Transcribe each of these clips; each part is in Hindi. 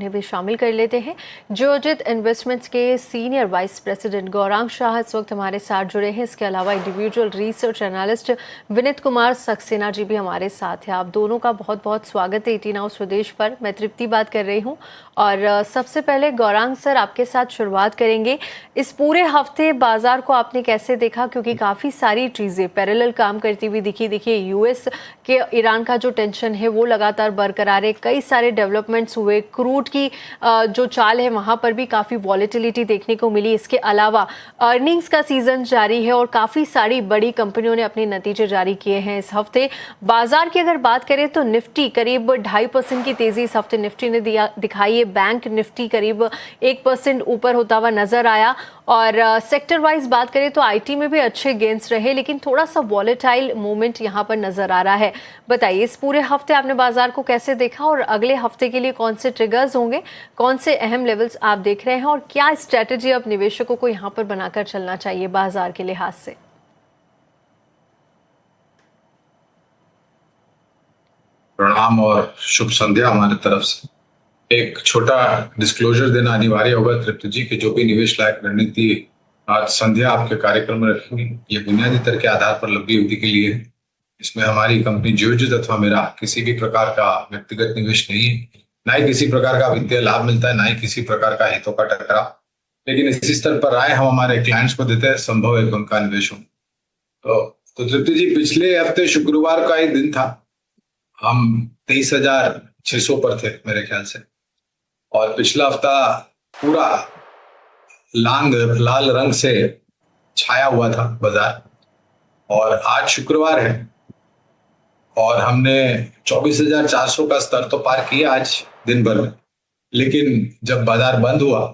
उन्हें भी शामिल कर लेते हैं। जियोजित इन्वेस्टमेंट्स के senior vice president Gaurang Shah इस वक्त हमारे साथ जुड़े हैं। इसके अलावा individual research analyst Vineet Kumar Saxena ji भी हमारे साथ हैं। आप दोनों का बहुत बहुत स्वागत है 18 हाउस स्वदेश पर। मैं तृप्ति बात कर रही हूं और सबसे पहले गौरांग सर आपके साथ शुरुआत करेंगे। इस पूरे हफ्ते बाजार को आपने कैसे देखा, क्योंकि काफ़ी सारी चीज़ें पैरेलल काम करती हुई दिखी। देखिए यूएस के ईरान का जो टेंशन है वो लगातार बरकरार है, कई सारे डेवलपमेंट्स हुए, क्रूड की जो चाल है वहां पर भी काफ़ी वॉलेटिलिटी देखने को मिली। इसके अलावा अर्निंग्स का सीजन जारी है और काफ़ी सारी बड़ी कंपनियों ने अपने नतीजे जारी किए हैं इस हफ्ते। बाजार की अगर बात करें तो निफ्टी करीब 2.5% की तेजी इस हफ्ते निफ्टी ने दिखाई है। बैंक निफ्टी करीब 1% ऊपर होता हुआ नजर आया। और सेक्टर वाइज बात करें तो आईटी में भी अच्छे गेंस रहे, लेकिन थोड़ा सा वॉलेटाइल मूवमेंट यहां पर नजर आ रहा है। बताइए इस पूरे हफ्ते आपने बाजार को कैसे देखा और अगले हफ्ते के लिए कौन से ट्रिगर्स होंगे, कौन से अहम लेवल्स आप देख रहे हैं और क्या स्ट्रेटेजी अब निवेशकों को यहां पर बनाकर चलना चाहिए बाजार के लिहाज से? प्रणाम और शुभ संध्या हमारे तरफ से। एक छोटा डिस्क्लोजर देना अनिवार्य होगा तृप्ति जी कि जो भी निवेश लायक रणनीति आज संध्या आपके कार्यक्रम में रखेंगे ये बुनियादी तर्क के आधार पर लंबी अवधि के लिए है। इसमें हमारी कंपनी जियोजित अथवा मेरा किसी भी प्रकार का व्यक्तिगत निवेश नहीं है, ना ही किसी प्रकार का वित्तीय लाभ मिलता है, ना ही किसी प्रकार का हितों का टकराव। लेकिन इसी स्तर पर राय हम हमारे क्लाइंट्स को देते हैं, संभव है कि उनका निवेश हो। तो तृप्ति जी, पिछले हफ्ते शुक्रवार का ही दिन था, हम 23,600 पर थे मेरे ख्याल से। और पिछला हफ्ता पूरा लाल रंग से छाया हुआ था बाजार। और आज शुक्रवार है और हमने 24,400 का स्तर तो पार किया आज दिन भर में। लेकिन जब बाजार बंद हुआ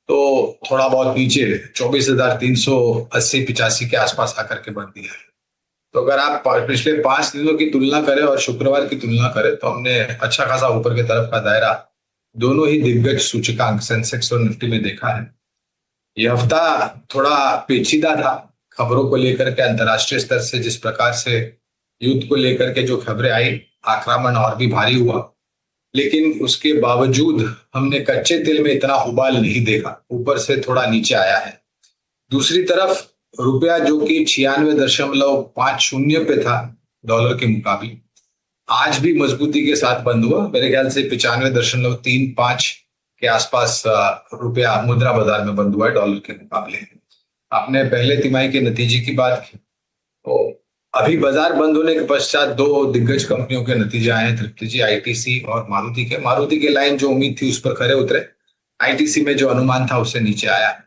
तो थोड़ा बहुत नीचे 24,380-85 के आसपास आकर के बंद दिया है। तो अगर आप पिछले 5 दिनों की तुलना करें और शुक्रवार की तुलना करें तो हमने अच्छा खासा ऊपर की तरफ का दायरा दोनों ही दिग्गज सूचकांक सेंसेक्स और निफ्टी में देखा है। यह हफ्ता थोड़ा पेचीदा था खबरों को लेकर के। अंतर्राष्ट्रीय स्तर से जिस प्रकार से युद्ध को लेकर के जो खबरें आई, आक्रमण और भी भारी हुआ। लेकिन उसके बावजूद हमने कच्चे तेल में इतना उबाल नहीं देखा, ऊपर से थोड़ा नीचे आया है। दूसरी तरफ रुपया जो कि 96.50 पे था डॉलर के मुकाबले, आज भी मजबूती के साथ बंद हुआ। मेरे ख्याल से 95.35 के आसपास रुपया मुद्रा बाजार में बंद हुआ है डॉलर के मुकाबले। आपने पहले तिमाही के नतीजे की बात की तो अभी बाजार बंद होने के पश्चात दो दिग्गज कंपनियों के नतीजे आए हैं तृप्ति जी, आईटीसी और मारुति के लाइन जो उम्मीद थी उस पर खरे उतरे, आईटीसी में जो अनुमान था उससे नीचे आया।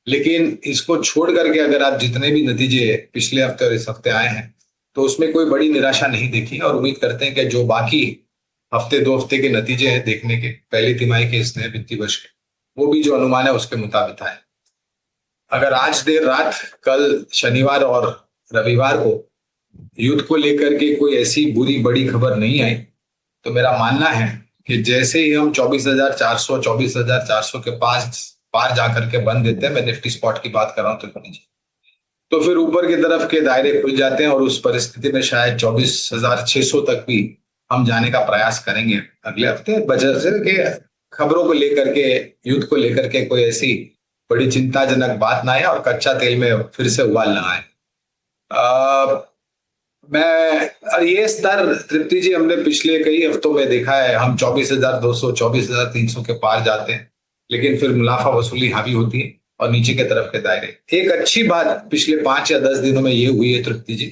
लेकिन इसको छोड़ करके अगर आप जितने भी नतीजे पिछले हफ्ते और इस हफ्ते आए हैं तो उसमें कोई बड़ी निराशा नहीं देखी। और उम्मीद करते हैं कि जो बाकी हफ्ते 2 हफ्ते के नतीजे हैं देखने के पहली तिमाही के इस नए वित्तीय वर्ष के, वो भी जो अनुमान है उसके मुताबिक आए। अगर आज देर रात कल शनिवार और रविवार को युद्ध को लेकर के कोई ऐसी बुरी बड़ी खबर नहीं आई तो मेरा मानना है कि जैसे ही हम 24,400 के पास पार जाकर के बंद देते हैं, मैं निफ्टी स्पॉट की बात कर रहा हूँ तो फिर ऊपर की तरफ के दायरे खुल जाते हैं और उस परिस्थिति में शायद 24,600 तक भी हम जाने का प्रयास करेंगे अगले हफ्ते, वजह से कि खबरों को लेकर के युद्ध को लेकर के कोई ऐसी बड़ी चिंताजनक बात ना आए और कच्चा तेल में फिर से उबाल ना आए। मैं और ये स्तर तृप्ति जी हमने पिछले कई हफ्तों में देखा है, हम 24,200 24,300 के पार जाते हैं लेकिन फिर मुनाफा वसूली हावी होती है और नीचे के तरफ के दायरे। एक अच्छी बात पिछले 5 या 10 दिनों में ये हुई है तृप्ति जी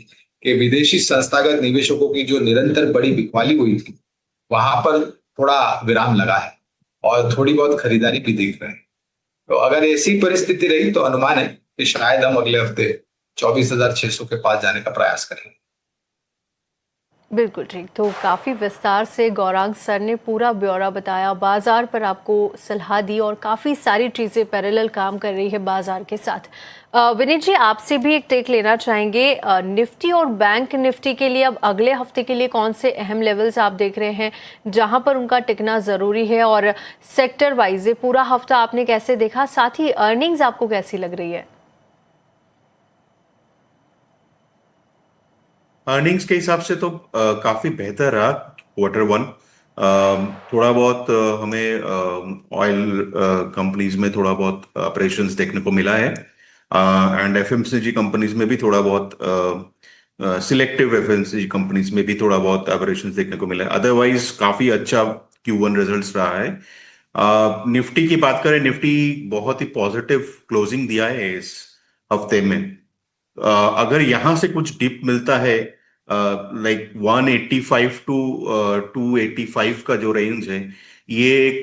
कि विदेशी संस्थागत निवेशकों की जो निरंतर बड़ी बिकवाली हुई थी वहां पर थोड़ा विराम लगा है और थोड़ी बहुत खरीदारी भी देख रहे हैं। तो अगर ऐसी परिस्थिति रही तो अनुमान है कि शायद हम अगले हफ्ते 24,600 के पास जाने का प्रयास करेंगे। बिल्कुल ठीक। तो काफ़ी विस्तार से गौरांग सर ने पूरा ब्यौरा बताया, बाजार पर आपको सलाह दी और काफ़ी सारी चीज़ें पैरेलल काम कर रही है बाजार के साथ। विनीत जी आपसे भी एक टेक लेना चाहेंगे। निफ्टी और बैंक निफ्टी के लिए अब अगले हफ्ते के लिए कौन से अहम लेवल्स आप देख रहे हैं जहां पर उनका टिकना ज़रूरी है, और सेक्टर वाइज पूरा हफ्ता आपने कैसे देखा, साथ ही अर्निंग्स आपको कैसी लग रही है? अर्निंग्स के हिसाब से तो काफी बेहतर रहा क्वार्टर 1। थोड़ा बहुत हमें ऑयल कंपनीज में थोड़ा बहुत ऑपरेशंस देखने को मिला है, एंड एफएमसीजी कंपनीज में भी थोड़ा बहुत, सिलेक्टिव एफएमसीजी कंपनीज में भी थोड़ा बहुत ऑपरेशंस देखने को मिला है। अदरवाइज काफी अच्छा Q1 रिजल्ट्स रहा है। निफ्टी की बात करें, निफ्टी बहुत ही पॉजिटिव क्लोजिंग दिया है इस हफ्ते में। अगर यहां से कुछ डिप मिलता है, लाइक 185 टू 285 का जो रेंज है, ये एक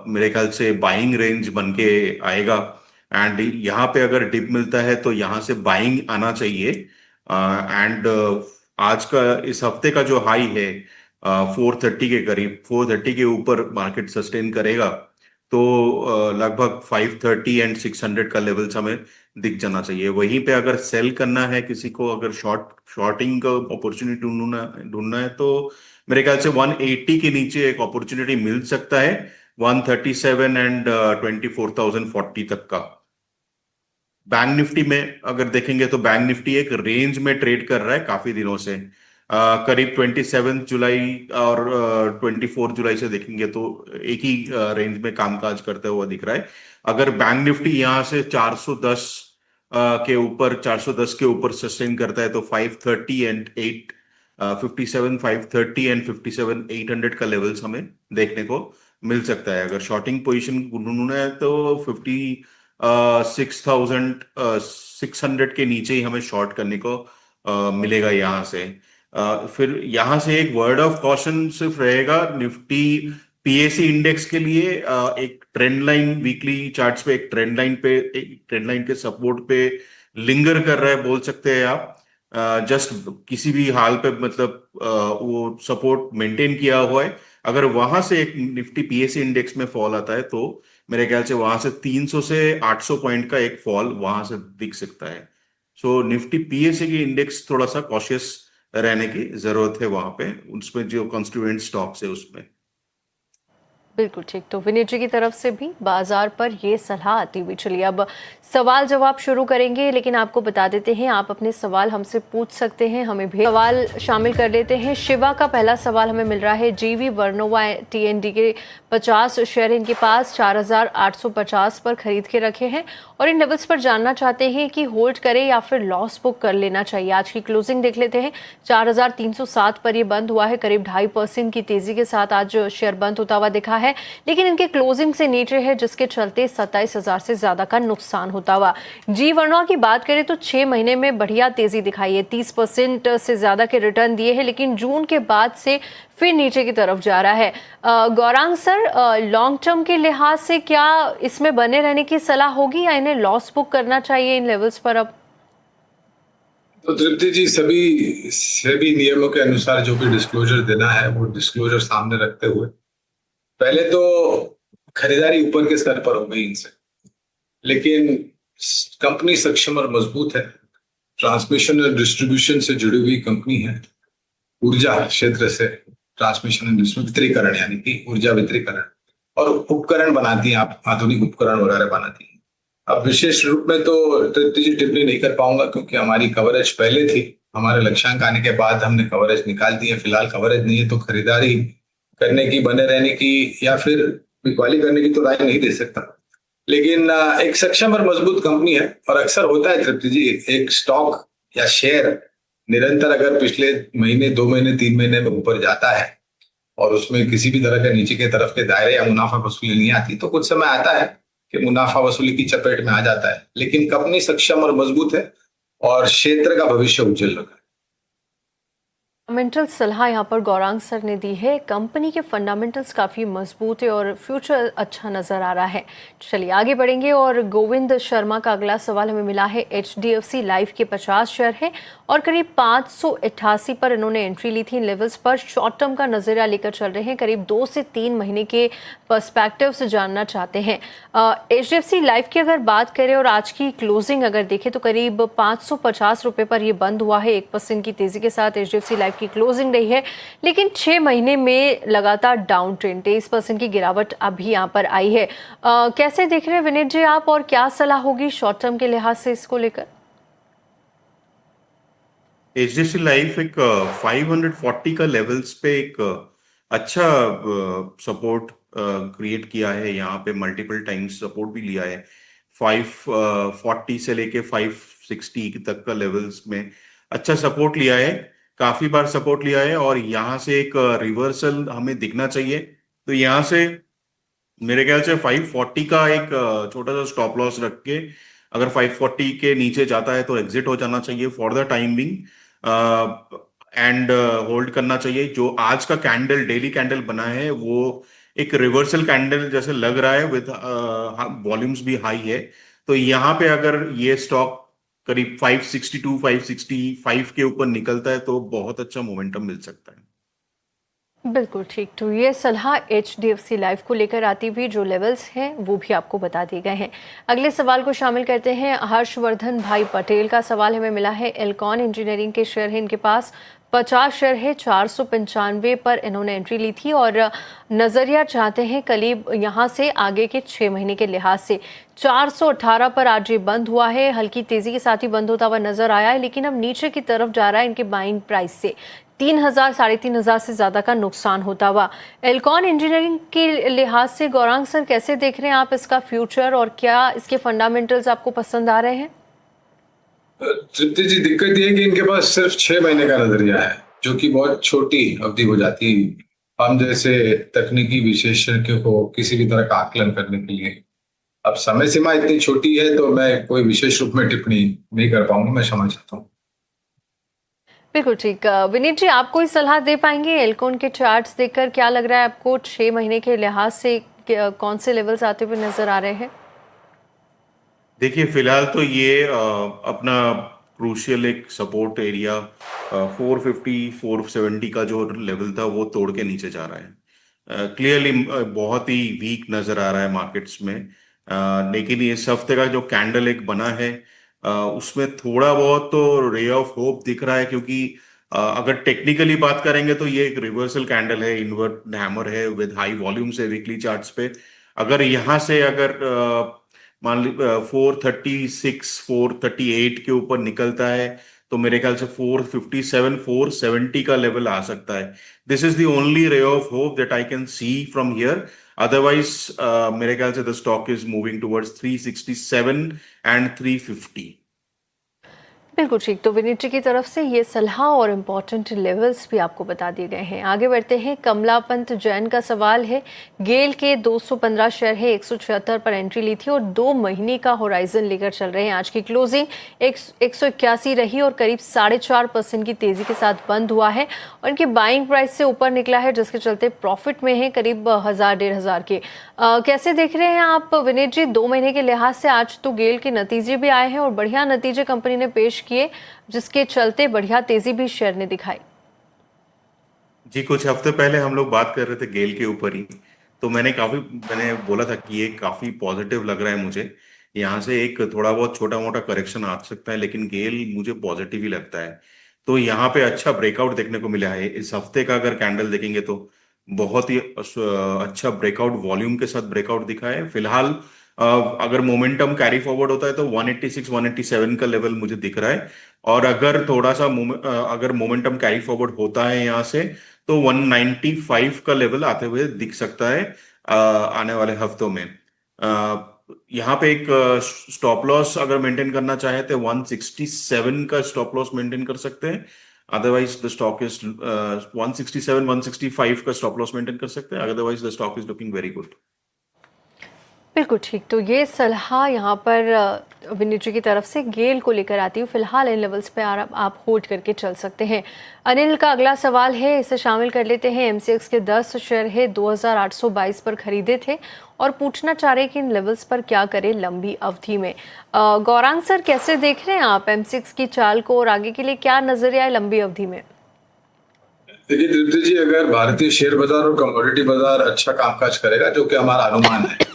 मेरे ख्याल से बाइंग रेंज बन के आएगा। एंड यहाँ पे अगर डिप मिलता है तो यहाँ से बाइंग आना चाहिए। एंड आज का, इस हफ्ते का जो हाई है 430 के करीब, 430 के ऊपर मार्केट सस्टेन करेगा तो लगभग 530 एंड 600 का लेवल्स हमें दिख जाना चाहिए। वहीं पे अगर सेल करना है किसी को, अगर शॉर्टिंग का अपॉर्चुनिटी ढूंढना है तो मेरे ख्याल से 180 के नीचे एक अपॉर्चुनिटी मिल सकता है, 137 एंड 24,040 तक का। बैंक निफ्टी में अगर देखेंगे तो बैंक निफ्टी एक रेंज में ट्रेड कर रहा है काफी दिनों से। करीब 27 जुलाई और 24 जुलाई से देखेंगे तो एक ही रेंज में कामकाज करते हुआ दिख रहा है। अगर बैंक निफ्टी यहाँ से 410 के ऊपर, 410 के ऊपर सस्टेन करता है तो 530 एंड 8 57 530 एंड 57 800 का लेवल्स हमें देखने को मिल सकता है। अगर शॉर्टिंग पोजीशन ढूंढना है तो 6,600 के नीचे ही हमें शॉर्ट करने को मिलेगा यहाँ से। फिर यहाँ से एक वर्ड ऑफ कॉशन सिर्फ रहेगा निफ्टी पीएसी इंडेक्स के लिए, एक ट्रेंड लाइन, वीकली चार्ट्स पे एक ट्रेंड लाइन के सपोर्ट पे लिंगर कर रहा है बोल सकते हैं आप। जस्ट किसी भी हाल पे, मतलब वो सपोर्ट मेंटेन किया हुआ है। अगर वहां से एक निफ्टी पीएसी इंडेक्स में फॉल आता है तो मेरे ख्याल से वहां से 300 से 800 पॉइंट का एक फॉल वहां से दिख सकता है। सो निफ्टी पीएसए की इंडेक्स थोड़ा सा कॉशियस रहने की जरूरत है वहां पे, उसमें जो कॉन्स्टिट्यूएंट स्टॉक्स है उसमें। बिल्कुल ठीक। तो विनीत जी की तरफ से भी बाजार पर ये सलाह आती हुई। चलिए अब सवाल जवाब शुरू करेंगे, लेकिन आपको बता देते हैं आप अपने सवाल हमसे पूछ सकते हैं, हमें भी सवाल शामिल कर लेते हैं। शिवा का पहला सवाल हमें मिल रहा है, जीवी वर्नोवा टीएनडी के 50 शेयर इनके पास 4,850 पर खरीद के रखे हैं और इन लेवल्स पर जानना चाहते हैं कि होल्ड करें या फिर लॉस बुक कर लेना चाहिए। आज की क्लोजिंग देख लेते हैं, 4,307 पर ये बंद हुआ है। करीब 2.5% की तेजी के साथ आज शेयर बंद होता हुआ दिखा है, लेकिन इनके क्लोजिंग से नीचे है, जिसके चलते 27,000 से ज्यादा का नुकसान होता हुआ। जी वर्नोवा की बात करें तो 6 महीने में बढ़िया तेजी दिखाई है, 30% से ज्यादा के रिटर्न दिए हैं, लेकिन जून के बाद से फिर नीचे की तरफ जा रहा है। गौरांग सर, लॉन्ग टर्म के लिहाज से क्या इसमें बने रहने की सलाह होगी या इन्हें लॉस बुक करना चाहिए इन लेवल्स पर अब? तो तृप्ति जी, सभी नियमों के अनुसार जो भी डिस्क्लोजर देना है वो डिस्क्लोजर सामने रखते हुए पहले तो खरीदारी ऊपर के स्तर पर हो गई इनसे, लेकिन कंपनी सक्षम और मजबूत है, ट्रांसमिशन और डिस्ट्रीब्यूशन से जुड़ी हुई कंपनी है, ऊर्जा क्षेत्र से ट्रांसमिशन एंड वितरीकरण यानी कि ऊर्जा वितरीकरण और उपकरण बनाती है, आप आधुनिक उपकरण वगैरह बनाती है। अब विशेष रूप में तो तृप्ति जी टिप्पणी नहीं कर पाऊंगा क्योंकि हमारी कवरेज पहले थी, हमारे लक्ष्यांक आने के बाद हमने कवरेज निकाल दी है। फिलहाल कवरेज नहीं है तो खरीदारी करने की, बने रहने की या फिर बिकवाली करने की तो राय नहीं दे सकता। लेकिन एक सक्षम और मजबूत कंपनी है और अक्सर होता है तृप्ति जी, एक स्टॉक या शेयर निरंतर अगर पिछले महीने, 2 महीने, 3 महीने में ऊपर जाता है और उसमें किसी भी तरह के नीचे के तरफ के दायरे या मुनाफा वसूली नहीं आती तो कुछ समय आता है कि मुनाफा वसूली की चपेट में आ जाता है। लेकिन कंपनी सक्षम और मजबूत है और क्षेत्र का भविष्य उज्जवल लगा है। फंडामेंटल सलाह यहाँ पर गौरांग सर ने दी है। कंपनी के फंडामेंटल्स काफ़ी मजबूत है और फ्यूचर अच्छा नज़र आ रहा है। चलिए आगे बढ़ेंगे और गोविंद शर्मा का अगला सवाल हमें मिला है। HDFC लाइफ के 50 शेयर है और करीब 588 पर इन्होंने एंट्री ली थी। इन लेवल्स पर शॉर्ट टर्म का नज़रिया लेकर चल रहे हैं, करीब 2 से 3 महीने के पर्सपेक्टिव से जानना चाहते हैं। HDFC लाइफ की अगर बात करें और आज की क्लोजिंग अगर देखें तो करीब 550 रुपये पर यह बंद हुआ है। 1% की तेज़ी के साथ HDFC लाइफ की क्लोजिंग रही है, लेकिन 6 महीने में लगातार डाउन ट्रेंड, 23% की गिरावट अभी यहाँ पर आई है। कैसे देख रहे हैं विनीत जी आप, और क्या सलाह होगी शॉर्ट टर्म के लिहाज से इसको लेकर? HDFC लाइफ एक 540 का लेवल्स पे एक अच्छा सपोर्ट क्रिएट किया है, यहाँ पे मल्टीपल टाइम्स सपोर्ट भी लिया है। 540 से लेके 560 तक का लेवल्स में अच्छा सपोर्ट लिया है, काफी बार सपोर्ट लिया है, और यहाँ से एक रिवर्सल हमें दिखना चाहिए। तो यहाँ से मेरे ख्याल से 540 का एक छोटा सा स्टॉप लॉस रख के अगर 540 के नीचे जाता है तो एग्जिट हो जाना चाहिए for the time being, and hold करना चाहिए। जो आज का कैंडल, डेली कैंडल बना है, वो एक रिवर्सल कैंडल जैसे लग रहा है, विद वॉल्यूम्स भी हाई है। तो यहाँ पे अगर ये स्टॉक करीब 562 565 के ऊपर निकलता है तो बहुत अच्छा मोमेंटम मिल सकता है। बिल्कुल ठीक। तो ये सलाह HDFC लाइफ को लेकर आती हुई जो लेवल्स हैं वो भी आपको बता दिए गए हैं। अगले सवाल को शामिल करते हैं। हर्षवर्धन भाई पटेल का सवाल हमें मिला है। एल्कॉन इंजीनियरिंग के शेयर है इनके पास, 50 शेयर है, 495 पर इन्होंने एंट्री ली थी और नज़रिया चाहते हैं करीब यहाँ से आगे के 6 महीने के लिहाज से। 418 पर आज ये बंद हुआ है, हल्की तेजी के साथ ही बंद होता हुआ नजर आया है, लेकिन अब नीचे की तरफ जा रहा है इनके बाइंग प्राइस से। 3000 3,500 से ज्यादा का नुकसान होता हुआ। एल्कॉन इंजीनियरिंग के लिहाज से गौरांग सर कैसे देख रहे हैं आप इसका फ्यूचर, और क्या इसके फंडामेंटल्स आपको पसंद आ रहे हैं? तृप्ति जी, दिक्कत ये है कि इनके पास सिर्फ 6 महीने का नजरिया है, जो कि बहुत छोटी अवधि हो जाती है हम जैसे तकनीकी विशेषज्ञ को किसी भी तरह का आकलन करने के लिए। अब समय सीमा इतनी छोटी है तो मैं कोई विशेष रूप में टिप्पणी नहीं कर पाऊंगा, मैं क्षमा चाहता हूँ। बिल्कुल ठीक। विनीत जी, आप कोई सलाह दे पाएंगे एल्कॉन के चार्ट्स देखकर? क्या लग रहा है आपको 6 महीने के लिहाज से कौन से लेवल्स आते हुए नजर आ रहे हैं? देखिए, फिलहाल तो ये अपना क्रूशियल एक सपोर्ट एरिया 450 470 का जो लेवल था वो तोड़ के नीचे जा रहा है। क्लियरली बहुत ही वीक नजर आ रहा है मार्केट्स में। लेकिन इस हफ्ते का जो कैंडल एक बना है, उसमें थोड़ा बहुत तो रे ऑफ होप दिख रहा है, क्योंकि अगर टेक्निकली बात करेंगे तो ये एक रिवर्सल कैंडल है, इनवर्ट हैमर है विद हाई वॉल्यूम्स है वीकली चार्ट्स पे। अगर यहाँ से अगर मान ली 436 438 के ऊपर निकलता है तो मेरे ख्याल से 457 470 का लेवल आ सकता है। This is the only ray of hope that I can see from here. Otherwise मेरे ख्याल से the stock is moving towards 367 and 350। बिल्कुल ठीक। तो विनीत जी की तरफ से ये सलाह और इम्पॉर्टेंट लेवल्स भी आपको बता दिए गए हैं। आगे बढ़ते हैं। कमलापंत जैन का सवाल है। गेल के 215 शेयर है, 176 पर एंट्री ली थी और 2 महीने का होराइजन लेकर चल रहे हैं। आज की क्लोजिंग 181 रही और करीब 4.5% की तेजी के साथ बंद हुआ है और इनकी बाइंग प्राइस से ऊपर निकला है, जिसके चलते प्रॉफिट में है करीब 1000-1500 के। कैसे देख रहे हैं आप विनीत जी? 2 महीने के लिहाज से आज तो गेल के नतीजे भी आए हैं और बढ़िया नतीजे कंपनी ने पेश किए, जिसके चलते बढ़िया तेजी भी शेयर ने दिखाई। जी, कुछ हफ्ते पहले हम लोग बात कर रहे थे गेल के ऊपर ही, तो मैंने बोला था कि ये काफी पॉजिटिव लग रहा है मुझे। यहाँ से एक थोड़ा बहुत छोटा मोटा करेक्शन आ सकता है, लेकिन गेल मुझे पॉजिटिव ही लगता है। तो यहाँ पे अच्छा ब्रेकआउट देखने को मिला है। इस हफ्ते का अगर कैंडल देखेंगे तो बहुत ही अच्छा ब्रेकआउट, वॉल्यूम के साथ ब्रेकआउट दिखा है। फिलहाल अगर मोमेंटम कैरी फॉरवर्ड होता है तो 186 187 का लेवल मुझे दिख रहा है, और अगर थोड़ा सा अगर मोमेंटम कैरी फॉरवर्ड होता है यहाँ से तो 195 का लेवल आते हुए दिख सकता है आने वाले हफ्तों में। यहाँ पे एक स्टॉप लॉस अगर मेंटेन करना चाहे तो 167 का स्टॉप लॉस मेंटेन कर सकते हैं। अदरवाइज द स्टॉक इज 167 165 का स्टॉप लॉस मेंटेन कर सकते हैं। Otherwise the stock is looking very good. बिल्कुल ठीक। तो ये सलाह यहाँ पर विनीत जी की तरफ से गेल को लेकर आती हूँ। फिलहाल इन लेवल्स पे आप होल्ड करके चल सकते हैं। अनिल का अगला सवाल है, इसे शामिल कर लेते हैं। MCX के 10 शेयर है, 2822 पर खरीदे थे और पूछना चाह रहे हैं कि इन लेवल्स पर क्या करें लंबी अवधि में। गौरांग सर, कैसे देख रहे हैं आप MCX की चाल को और आगे के लिए क्या नजरिया है लंबी अवधि में? देखिए तृप्ति जी, अगर भारतीय शेयर बाजार और कमोडिटी बाजार अच्छा कामकाज करेगा, जो कि हमारा अनुमान है,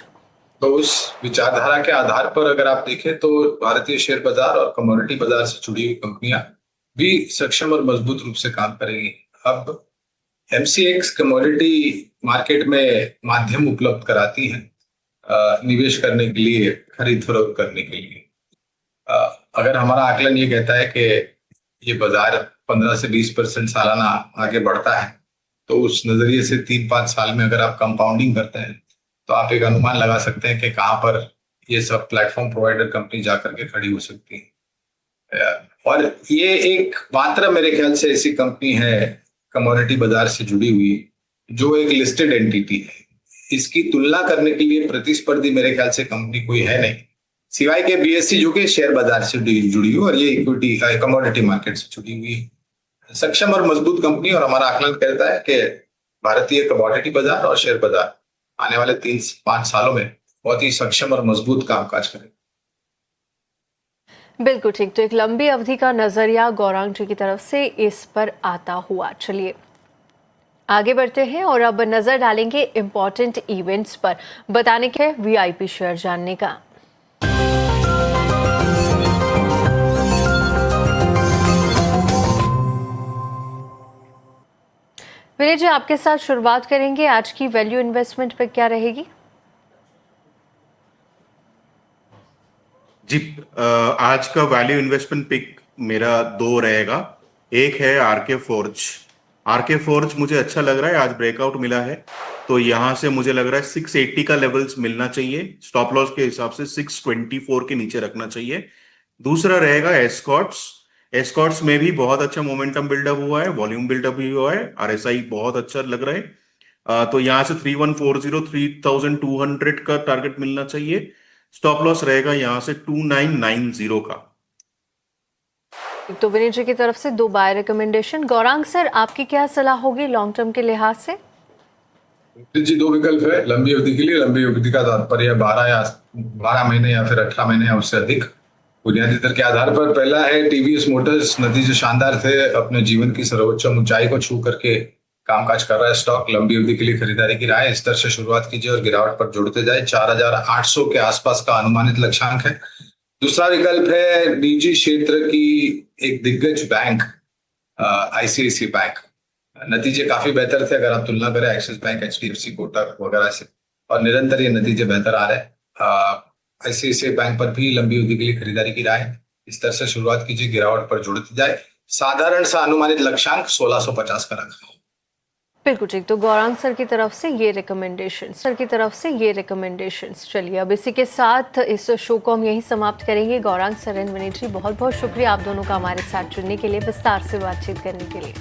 तो उस विचारधारा के आधार पर अगर आप देखें तो भारतीय शेयर बाजार और कमोडिटी बाजार से जुड़ी हुई कंपनियां भी सक्षम और मजबूत रूप से काम करेंगी। अब MCX कमोडिटी मार्केट में माध्यम उपलब्ध कराती है निवेश करने के लिए, खरीद फरोख्त करने के लिए। अगर हमारा आकलन ये कहता है कि ये बाजार 15 से 20% सालाना आगे बढ़ता है, तो उस नजरिए से 3-5 साल में अगर आप कंपाउंडिंग करते हैं तो आप एक अनुमान लगा सकते हैं कि कहाँ पर ये सब प्लेटफॉर्म प्रोवाइडर कंपनी जाकर के खड़ी हो सकती है। और ये एक मात्र मेरे ख्याल से ऐसी कंपनी है कमोडिटी बाजार से जुड़ी हुई जो एक लिस्टेड एंटिटी है। इसकी तुलना करने के लिए प्रतिस्पर्धी मेरे ख्याल से कंपनी कोई है नहीं, सिवाय के बीएससी जो कि शेयर बाजार से जुड़ी हुई और ये इक्विटी कमोडिटी मार्केट से जुड़ी हुई सक्षम और मजबूत कंपनी। और हमारा आकलन कहता है कि भारतीय कमोडिटी बाजार और शेयर बाजार आने वाले 3-5 सालों में बहुत ही सक्षम और मजबूत कामकाज करेगा। बिल्कुल ठीक। तो एक लंबी अवधि का नजरिया गौरांग जी की तरफ से इस पर आता हुआ। चलिए आगे बढ़ते हैं और अब नजर डालेंगे इंपॉर्टेंट इवेंट्स पर। बताने के वीआईपी शेयर जानने का। विनय जी, आपके साथ शुरुआत करेंगे। आज की वैल्यू इन्वेस्टमेंट पे क्या रहेगी? जी, आज का वैल्यू इन्वेस्टमेंट पिक मेरा 2 रहेगा। एक है आरके फोर्ज। आरके फोर्ज मुझे अच्छा लग रहा है, आज ब्रेकआउट मिला है तो यहां से मुझे लग रहा है 680 का लेवल्स मिलना चाहिए। स्टॉप लॉस के हिसाब से 624 के नीचे रखना चाहिए। दूसरा रहेगा एस्कॉर्ट्स। एस्कॉर्ट्स में भी बहुत अच्छा मोमेंटम बिल्डअप हुआ है, वॉल्यूम बिल्डअप भी हुआ है, आरएसआई बहुत अच्छा लग रहा है। तो यहां से 3140 3200 का टारगेट मिलना चाहिए। स्टॉप लॉस रहेगा यहां से 2990 का। तो विनय जी की तरफ से 2 बाय रिकमेंडेशन। गौरांग सर, आपकी क्या सलाह होगी लॉन्ग टर्म के लिहाज से? जी, 2 विकल्प है लंबी अवधि के लिए। लंबी अवधि का तात्पर्य 12 महीने या फिर 18 महीने या उससे अधिक बुनियादी दर के आधार पर। पहला है टीवीएस मोटर्स। नतीजे शानदार थे, अपने जीवन की सर्वोच्च ऊंचाई को छू करके कामकाज कर रहा है स्टॉक। लंबी अवधि के लिए खरीदारी की राय। इस तरह से शुरुआत कीजिए और गिरावट पर जुड़ते जाए। 4800 के आसपास का अनुमानित लक्ष्यांक है। दूसरा विकल्प है निजी क्षेत्र की एक दिग्गज बैंक आईसीआईसी बैंक। नतीजे काफी बेहतर थे अगर आप तुलना करें एक्सिस बैंक, एचडीएफसी, कोटक वगैरह से, और निरंतर ये नतीजे बेहतर आ रहे हैं। आईसीआईसी बैंक पर भी लंबी अवधि के लिए खरीदारी की राय। इस तरह से शुरुआत कीजिए, गिरावट पर जुड़ती जाए। साधारण सा अनुमानित लक्ष्यांक 1650 का रखा। बिल्कुल ठीक। तो गौरांग सर की तरफ से ये रिकमेंडेशंस। चलिए अब इसी के साथ इस शो को हम यहीं समाप्त करेंगे। गौरांग सर एंड विनय जी, बहुत बहुत शुक्रिया आप दोनों का हमारे साथ जुड़ने के लिए, विस्तार से बातचीत करने के लिए।